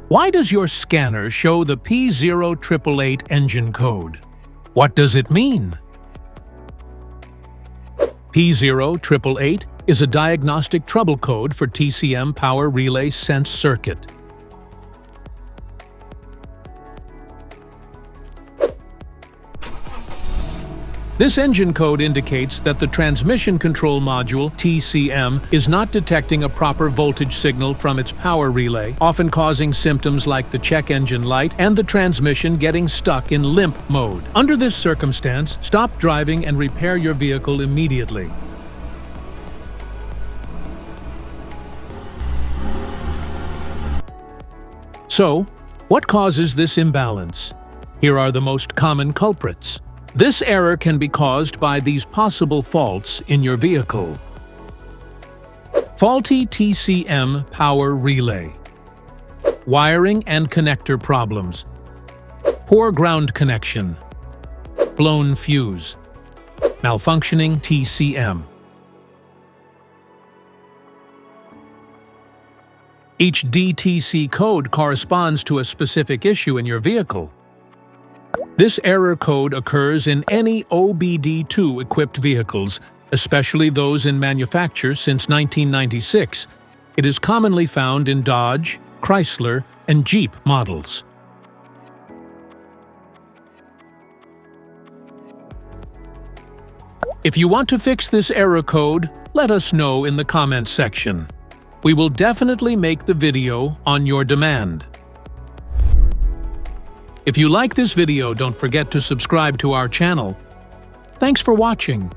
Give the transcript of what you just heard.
Why does your scanner show the P0888 engine code? What does it mean? P0888 is a diagnostic trouble code for TCM power relay sense circuit. This engine code indicates that the transmission control module, TCM, is not detecting a proper voltage signal from its power relay, often causing symptoms like the check engine light and the transmission getting stuck in limp mode. Under this circumstance, stop driving and repair your vehicle immediately. So, what causes this imbalance? Here are the most common culprits. This error can be caused by these possible faults in your vehicle. Faulty TCM power relay. Wiring and connector problems. Poor ground connection. Blown fuse. Malfunctioning TCM. Each DTC code corresponds to a specific issue in your vehicle. This error code occurs in any OBD2 equipped vehicles, especially those in manufacture since 1996. It is commonly found in Dodge, Chrysler, and Jeep models. If you want to fix this error code, let us know in the comments section. We will definitely make the video on your demand. If you like this video, don't forget to subscribe to our channel. Thanks for watching.